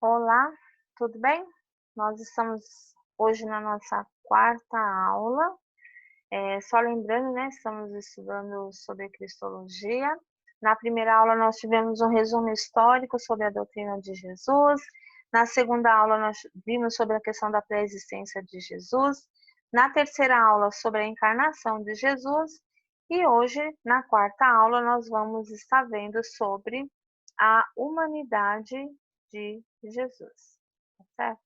Olá, tudo bem? Nós estamos hoje na nossa quarta aula. Só lembrando, né, estamos estudando sobre Cristologia. Na primeira aula nós tivemos um resumo histórico sobre a doutrina de Jesus. Na segunda aula nós vimos sobre a questão da pré-existência de Jesus. Na terceira aula sobre a encarnação de Jesus. E hoje, na quarta aula, nós vamos estar vendo sobre a humanidade de Jesus, tá certo?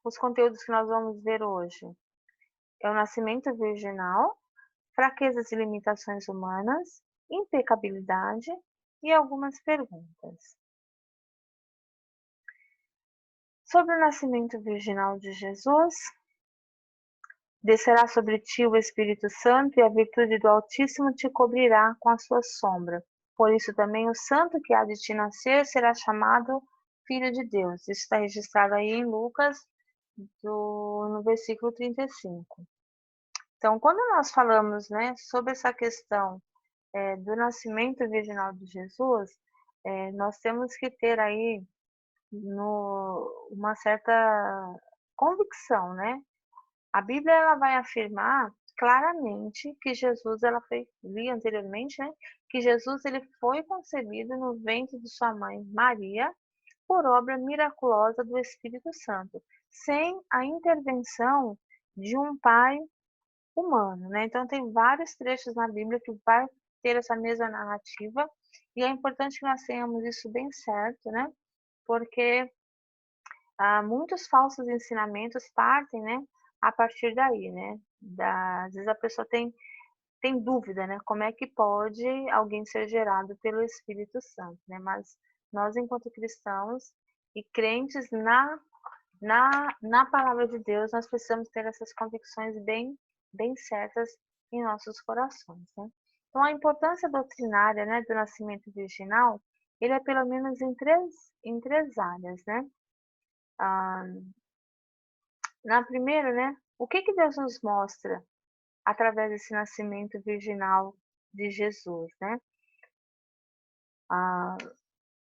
Os conteúdos que nós vamos ver hoje é o nascimento virginal, fraquezas e limitações humanas, impecabilidade e algumas perguntas. Sobre o nascimento virginal de Jesus, descerá sobre ti o Espírito Santo e a virtude do Altíssimo te cobrirá com a sua sombra. Por isso também o santo que há de te nascer será chamado Filho de Deus. Isso está registrado aí em Lucas, no versículo 35. Então, quando nós falamos, né, sobre essa questão do nascimento virginal de Jesus, nós temos que ter aí uma certa convicção, né? A Bíblia ela vai afirmar claramente que Jesus, ela foi, li anteriormente, né, que Jesus ele foi concebido no ventre de sua mãe Maria por obra miraculosa do Espírito Santo, sem a intervenção de um pai humano, né? Então tem vários trechos na Bíblia que vai ter essa mesma narrativa e é importante que nós tenhamos isso bem certo, né? Porque muitos falsos ensinamentos partem, né? A partir daí, né? Às vezes a pessoa tem dúvida, né? Como é que pode alguém ser gerado pelo Espírito Santo, né? Mas nós, enquanto cristãos e crentes na palavra de Deus, nós precisamos ter essas convicções bem certas em nossos corações, né? Então, a importância doutrinária, né, do nascimento virginal, ele é pelo menos em três áreas, né? Ah, na primeira, né, o que Deus nos mostra através desse nascimento virginal de Jesus, né? Ah,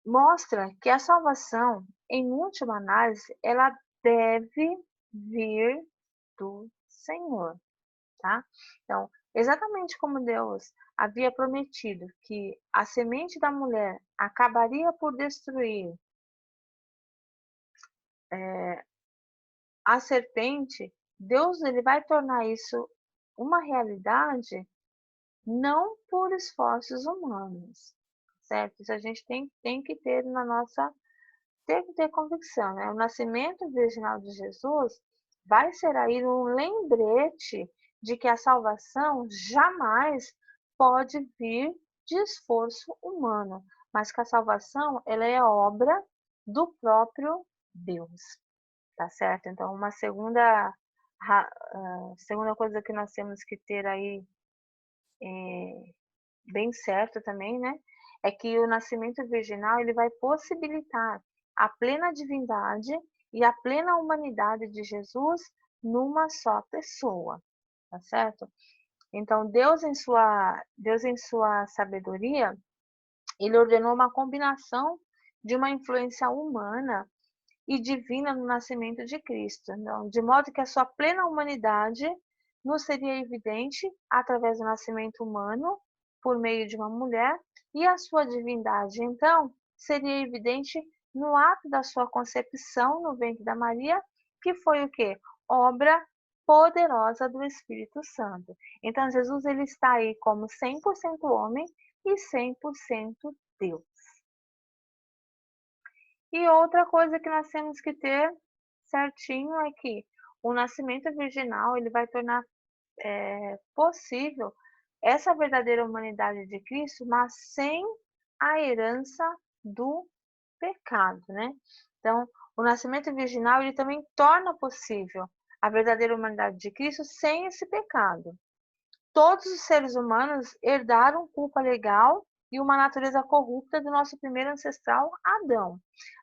mostra que a salvação, em última análise, ela deve vir do Senhor, tá? Então, exatamente como Deus havia prometido que a semente da mulher acabaria por destruir a serpente, Deus ele vai tornar isso uma realidade não por esforços humanos, certo? Isso a gente tem que ter tem que ter convicção, né? O nascimento virginal de Jesus vai ser aí um lembrete de que a salvação jamais pode vir de esforço humano, mas que a salvação ela é obra do próprio Deus, tá certo? Então, uma segunda coisa que nós temos que ter aí bem certo também, né? É que o nascimento virginal ele vai possibilitar a plena divindade e a plena humanidade de Jesus numa só pessoa, tá certo? Então Deus em sua sabedoria, ele ordenou uma combinação de uma influência humana e divina no nascimento de Cristo, então, de modo que a sua plena humanidade nos seria evidente através do nascimento humano por meio de uma mulher e a sua divindade, então, seria evidente no ato da sua concepção no ventre da Maria, que foi o quê? Obra poderosa do Espírito Santo. Então, Jesus ele está aí como 100% homem e 100% Deus. E outra coisa que nós temos que ter certinho é que o nascimento virginal ele vai tornar possível essa verdadeira humanidade de Cristo, mas sem a herança do pecado, né? Então, o nascimento virginal ele também torna possível a verdadeira humanidade de Cristo sem esse pecado. Todos os seres humanos herdaram culpa legal e uma natureza corrupta do nosso primeiro ancestral Adão.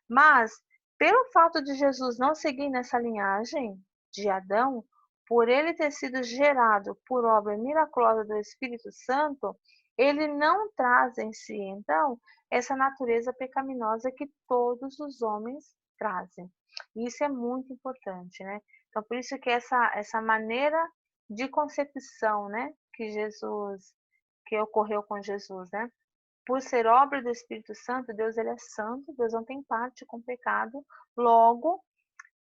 Mas, pelo fato de Jesus não seguir nessa linhagem de Adão, por ele ter sido gerado por obra miraculosa do Espírito Santo, ele não traz em si, então, essa natureza pecaminosa que todos os homens trazem. E isso é muito importante, né? Então, por isso que essa maneira de concepção, né, que ocorreu com Jesus, né? Por ser obra do Espírito Santo, Deus ele é santo, Deus não tem parte com pecado. Logo,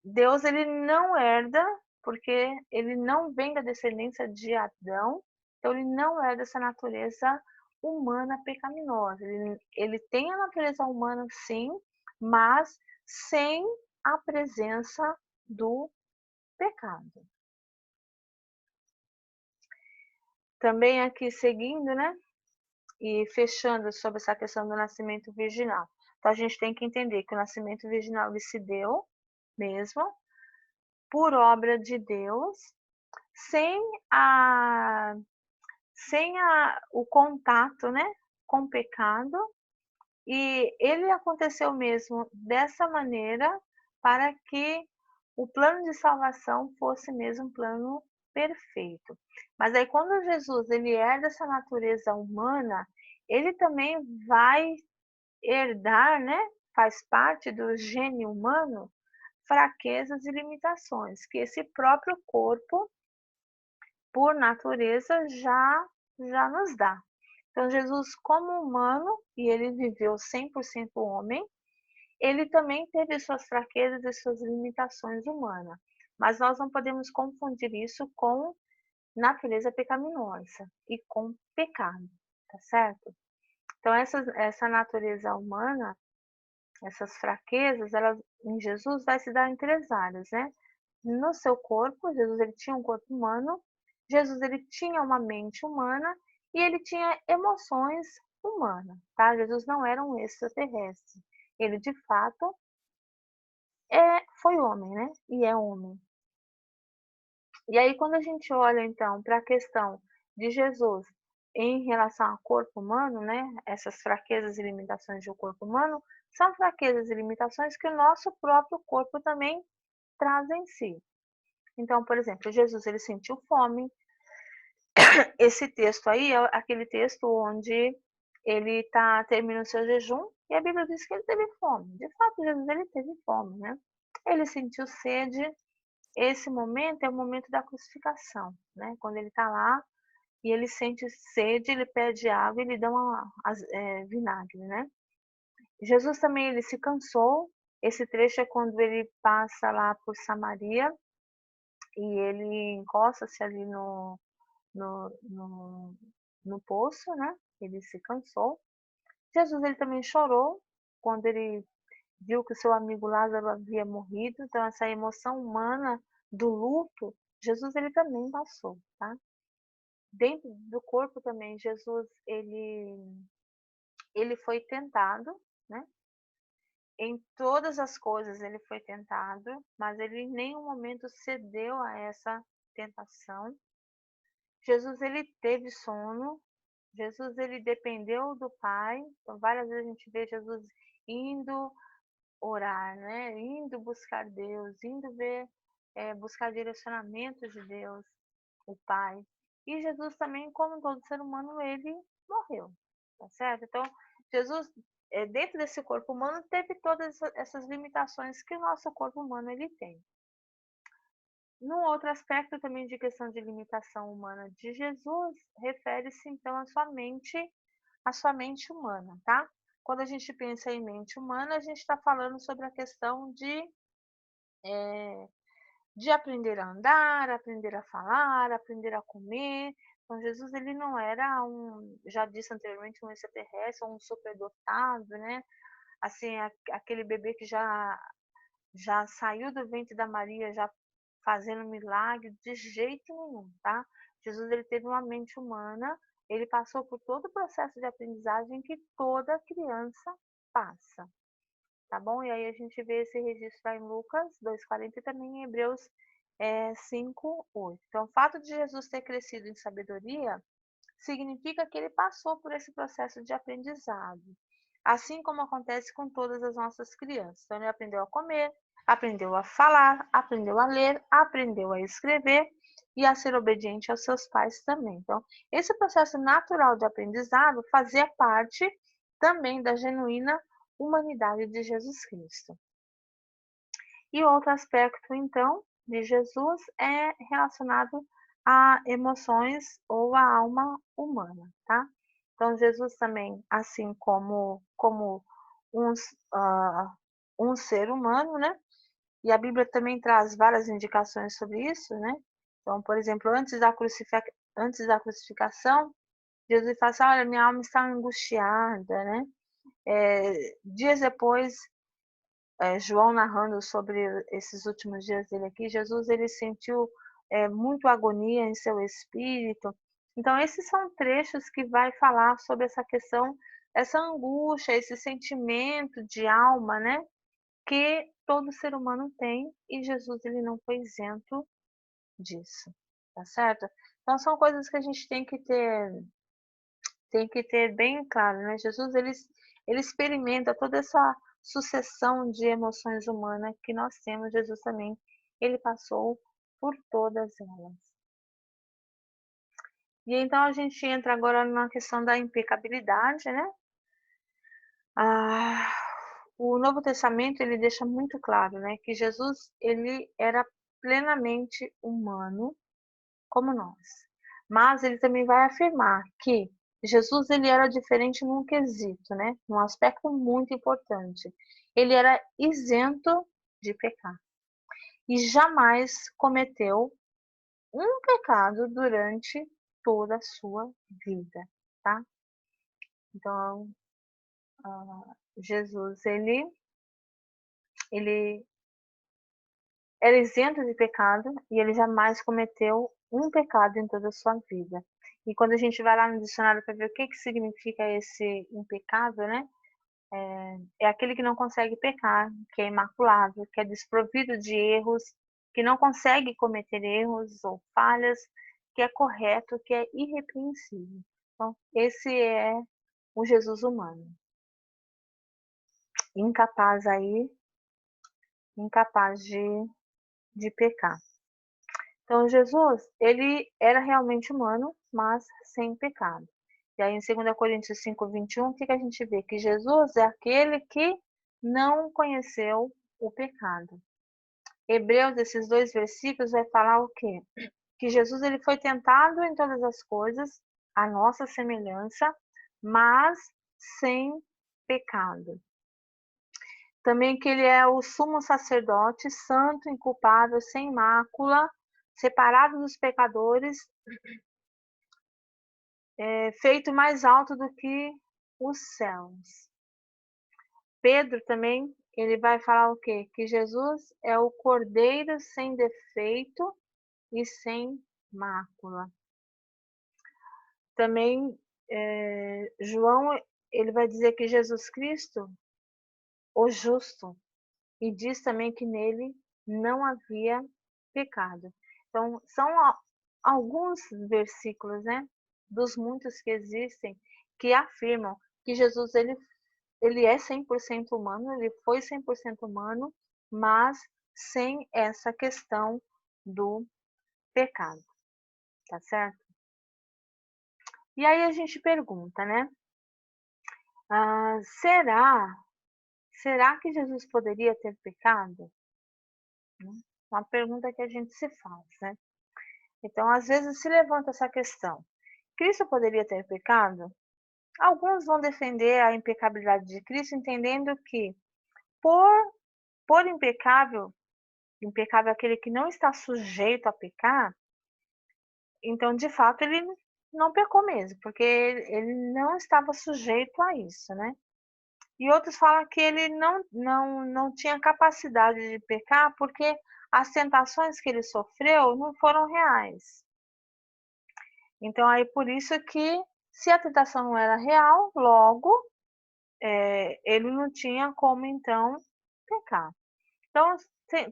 Deus ele não herda, porque ele não vem da descendência de Adão, então ele não herda essa natureza humana pecaminosa. Ele tem a natureza humana sim, mas sem a presença do pecado. Também aqui seguindo, né? E fechando sobre essa questão do nascimento virginal. Então a gente tem que entender que o nascimento virginal ele se deu mesmo por obra de Deus, sem a o contato, né, com o pecado, e ele aconteceu mesmo dessa maneira para que o plano de salvação fosse mesmo um plano perfeito. Mas aí quando Jesus ele herda essa natureza humana, ele também vai herdar, né, faz parte do gene humano, fraquezas e limitações que esse próprio corpo, por natureza, já nos dá. Então, Jesus, como humano, e ele viveu 100% homem, ele também teve suas fraquezas e suas limitações humanas. Mas nós não podemos confundir isso com natureza pecaminosa e com pecado, tá certo? Então, essa natureza humana, essas fraquezas, elas, em Jesus, vai se dar em três áreas, né? No seu corpo, Jesus ele tinha um corpo humano, Jesus ele tinha uma mente humana e ele tinha emoções humanas, tá? Jesus não era um extraterrestre. Ele, de fato, foi homem, né? E é homem. E aí, quando a gente olha, então, para a questão de Jesus em relação ao corpo humano, né? Essas fraquezas e limitações do corpo humano são fraquezas e limitações que o nosso próprio corpo também traz em si. Então, por exemplo, Jesus ele sentiu fome. Esse texto aí é aquele texto onde ele termina o seu jejum e a Bíblia diz que ele teve fome. De fato, Jesus ele teve fome, né? Ele sentiu sede. Esse momento é o momento da crucificação, né? Quando ele está lá e ele sente sede, ele pede água e ele dá vinagre, né? Jesus também ele se cansou. Esse trecho é quando ele passa lá por Samaria e ele encosta-se ali no, no, no poço, né? Ele se cansou. Jesus ele também chorou quando ele viu que o seu amigo Lázaro havia morrido. Então essa emoção humana do luto, Jesus ele também passou, tá? Dentro do corpo também, Jesus ele foi tentado, né? Em todas as coisas ele foi tentado, mas ele em nenhum momento cedeu a essa tentação. Jesus ele teve sono. Jesus ele dependeu do Pai. Então várias vezes a gente vê Jesus indo orar, né? Indo buscar Deus, indo buscar direcionamentos de Deus, o Pai. E Jesus também, como todo ser humano, ele morreu, tá certo? Então, Jesus, dentro desse corpo humano, teve todas essas limitações que o nosso corpo humano ele tem. Num outro aspecto também de questão de limitação humana de Jesus, refere-se então à sua mente humana, tá? Quando a gente pensa em mente humana, a gente está falando sobre a questão de aprender a andar, aprender a falar, aprender a comer. Então, Jesus ele não era já disse anteriormente, um extraterrestre, um superdotado, né? Assim, aquele bebê que já saiu do ventre da Maria, já fazendo milagre, de jeito nenhum, tá? Jesus ele teve uma mente humana, ele passou por todo o processo de aprendizagem que toda criança passa, tá bom? E aí a gente vê esse registro lá em Lucas 2,40 e também em Hebreus 5,8. Então, o fato de Jesus ter crescido em sabedoria significa que ele passou por esse processo de aprendizado, assim como acontece com todas as nossas crianças. Então, ele aprendeu a comer, aprendeu a falar, aprendeu a ler, aprendeu a escrever e a ser obediente aos seus pais também. Então, esse processo natural de aprendizado fazia parte também da genuína humanidade de Jesus Cristo. E outro aspecto, então, de Jesus é relacionado a emoções ou a alma humana, tá? Então, Jesus também, assim como um, um ser humano, né? E a Bíblia também traz várias indicações sobre isso, né? Então, por exemplo, antes da crucificação, Jesus fala assim, olha, minha alma está angustiada, né? Dias depois, João narrando sobre esses últimos dias dele aqui, Jesus ele sentiu muito agonia em seu espírito. Então, esses são trechos que vai falar sobre essa questão, essa angústia, esse sentimento de alma, né? Que todo ser humano tem e Jesus ele não foi isento disso, tá certo? Então, são coisas que a gente tem que ter bem claro, né? Jesus ele experimenta toda essa sucessão de emoções humanas que nós temos. Jesus também ele passou por todas elas. E então a gente entra agora na questão da impecabilidade, né? O Novo Testamento ele deixa muito claro, né, que Jesus ele era plenamente humano como nós. Mas ele também vai afirmar que Jesus ele era diferente num quesito, né? Num aspecto muito importante. Ele era isento de pecar e jamais cometeu um pecado durante toda a sua vida, tá? Então, Jesus ele era isento de pecado e ele jamais cometeu um pecado em toda a sua vida. E quando a gente vai lá no dicionário para ver o que significa esse impecável, né? É aquele que não consegue pecar, que é imaculado, que é desprovido de erros, que não consegue cometer erros ou falhas, que é correto, que é irrepreensível. Então, esse é o Jesus humano. Incapaz de pecar. Então, Jesus, ele era realmente humano, mas sem pecado. E aí, em 2 Coríntios 5:21, o que a gente vê? Que Jesus é aquele que não conheceu o pecado. Hebreus, esses 2 versículos, vai falar o quê? Que Jesus ele foi tentado em todas as coisas, a nossa semelhança, mas sem pecado. Também que ele é o sumo sacerdote, santo, inculpável, sem mácula, separado dos pecadores, feito mais alto do que os céus. Pedro também, ele vai falar o quê? Que Jesus é o cordeiro sem defeito e sem mácula. Também, João, ele vai dizer que Jesus Cristo, o justo, e diz também que nele não havia pecado. Então, são alguns versículos, né, dos muitos que existem, que afirmam que Jesus ele é 100% humano, ele foi 100% humano, mas sem essa questão do pecado, tá certo? E aí a gente pergunta, né? Será que Jesus poderia ter pecado? Uma pergunta que a gente se faz, né? Então, às vezes se levanta essa questão. Cristo poderia ter pecado? Alguns vão defender a impecabilidade de Cristo, entendendo que por impecável aquele que não está sujeito a pecar, então, de fato, ele não pecou mesmo, porque ele não estava sujeito a isso, né? E outros falam que ele não tinha capacidade de pecar porque as tentações que ele sofreu não foram reais. Então, aí por isso que, se a tentação não era real, logo, ele não tinha como, então, pecar. Então,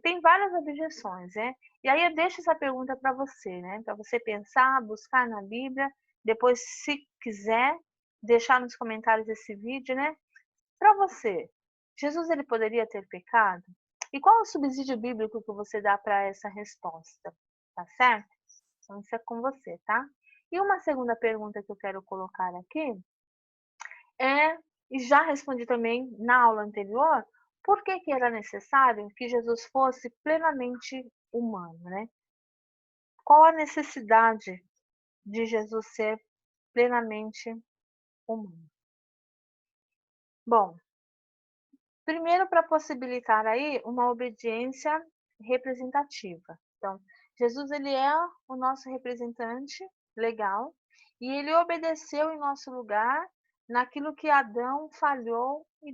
tem várias objeções, né? E aí eu deixo essa pergunta para você, né? Para você pensar, buscar na Bíblia, depois, se quiser, deixar nos comentários desse vídeo, né? Para você, Jesus ele poderia ter pecado? E qual é o subsídio bíblico que você dá para essa resposta? Tá certo? Então, isso é com você, tá? E uma segunda pergunta que eu quero colocar aqui e já respondi também na aula anterior, por que que era necessário que Jesus fosse plenamente humano, né? Qual a necessidade de Jesus ser plenamente humano? Bom, primeiro para possibilitar aí uma obediência representativa. Então, Jesus ele é o nosso representante legal e ele obedeceu em nosso lugar naquilo que Adão falhou e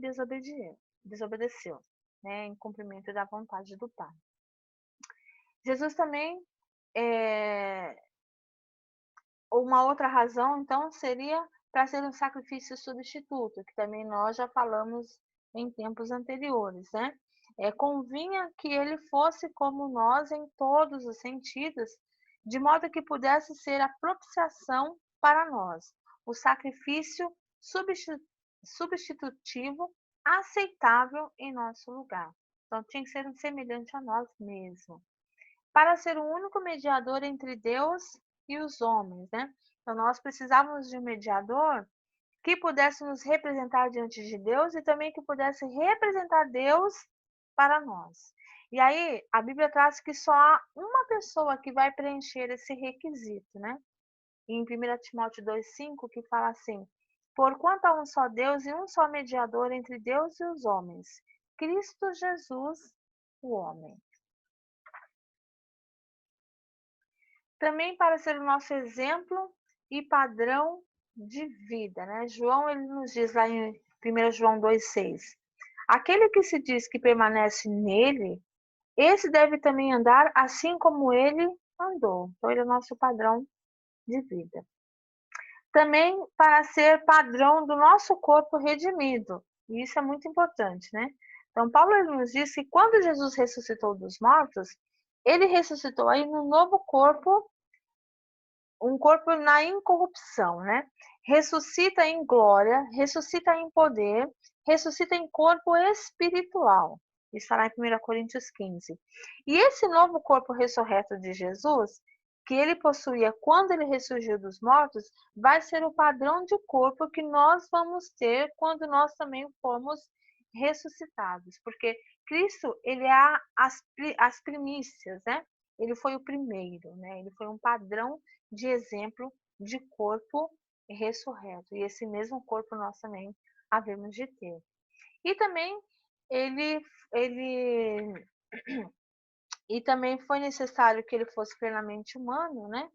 desobedeceu, né, em cumprimento da vontade do Pai. Jesus também, uma outra razão, então, seria para ser um sacrifício substituto, que também nós já falamos em tempos anteriores, né? Convinha que ele fosse como nós em todos os sentidos, de modo que pudesse ser a propiciação para nós, o sacrifício substitutivo aceitável em nosso lugar. Então, tinha que ser semelhante a nós mesmos, para ser o único mediador entre Deus e os homens, né? Então, nós precisávamos de um mediador que pudesse nos representar diante de Deus e também que pudesse representar Deus para nós. E aí, a Bíblia traz que só há uma pessoa que vai preencher esse requisito, né? Em 1 Timóteo 2,5, que fala assim: porquanto há um só Deus e um só mediador entre Deus e os homens, Cristo Jesus, o homem. Também para ser o nosso exemplo e padrão de vida, né? João ele nos diz lá em 1 João 2,6: aquele que se diz que permanece nele, esse deve também andar assim como ele andou. Então, ele é o nosso padrão de vida. Também para ser padrão do nosso corpo redimido. E isso é muito importante, né? Então, Paulo ele nos diz que quando Jesus ressuscitou dos mortos, ele ressuscitou aí no novo corpo, um corpo na incorrupção, né? Ressuscita em glória, ressuscita em poder, ressuscita em corpo espiritual. Isso está lá em 1 Coríntios 15. E esse novo corpo ressurreto de Jesus, que ele possuía quando ele ressurgiu dos mortos, vai ser o padrão de corpo que nós vamos ter quando nós também formos ressuscitados. Porque Cristo, ele é as primícias, né? Ele foi o primeiro, né? Ele foi um padrão de exemplo de corpo ressurreto. E esse mesmo corpo nós também havemos de ter. E também ele e também foi necessário que ele fosse plenamente humano, né?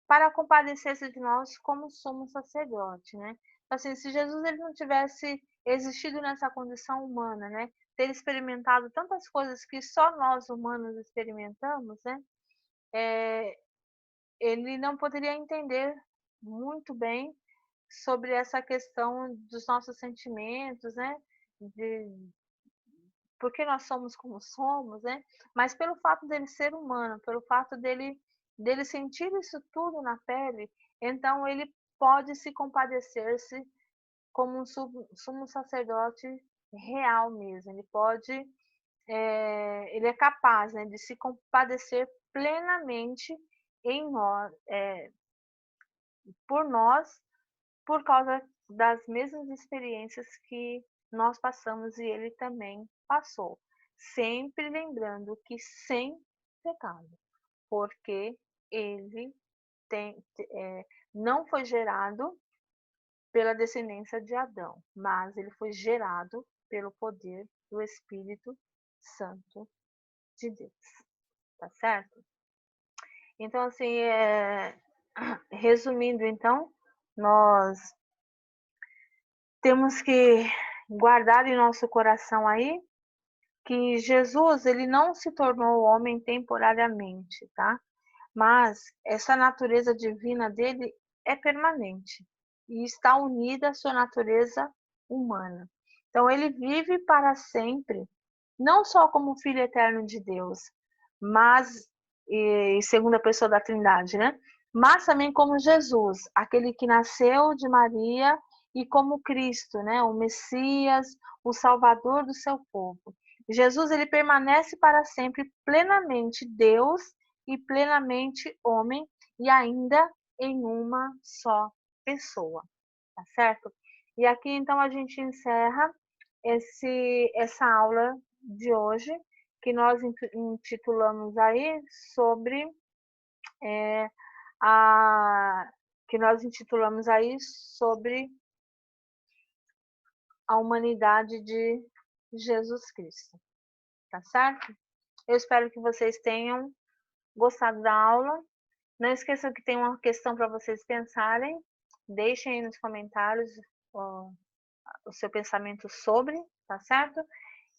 Para compadecer-se de nós como somos sacerdote, né? Assim, se Jesus ele não tivesse existido nessa condição humana, né? Ter experimentado tantas coisas que só nós humanos experimentamos, né? Ele não poderia entender muito bem sobre essa questão dos nossos sentimentos, né? De por que nós somos como somos, né? Mas pelo fato dele ser humano, pelo fato dele sentir isso tudo na pele, então ele pode se compadecer-se como um sumo sacerdote real mesmo. Ele pode, ele é capaz, né, de se compadecer plenamente em nós, por nós, por causa das mesmas experiências que nós passamos e ele também passou. Sempre lembrando que sem pecado, porque ele não foi gerado pela descendência de Adão, mas ele foi gerado pelo poder do Espírito Santo de Deus. Tá certo? Então, assim, resumindo, então, nós temos que guardar em nosso coração aí que Jesus ele não se tornou homem temporariamente, tá? Mas essa natureza divina dele é permanente e está unida à sua natureza humana. Então ele vive para sempre, não só como Filho eterno de Deus, mas e segunda pessoa da Trindade, né? Mas também como Jesus, aquele que nasceu de Maria e como Cristo, né? O Messias, o Salvador do seu povo. Jesus ele permanece para sempre plenamente Deus e plenamente homem, e ainda em uma só pessoa, tá certo? E aqui então a gente encerra essa aula de hoje, que nós intitulamos aí sobre a que nós intitulamos aí sobre a humanidade de Jesus Cristo, tá certo? Eu espero que vocês tenham gostado da aula. Não esqueçam que tem uma questão para vocês pensarem. Deixem aí nos comentários ó, o seu pensamento sobre, tá certo?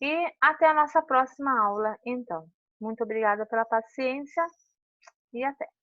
E até a nossa próxima aula, então. Muito obrigada pela paciência e até!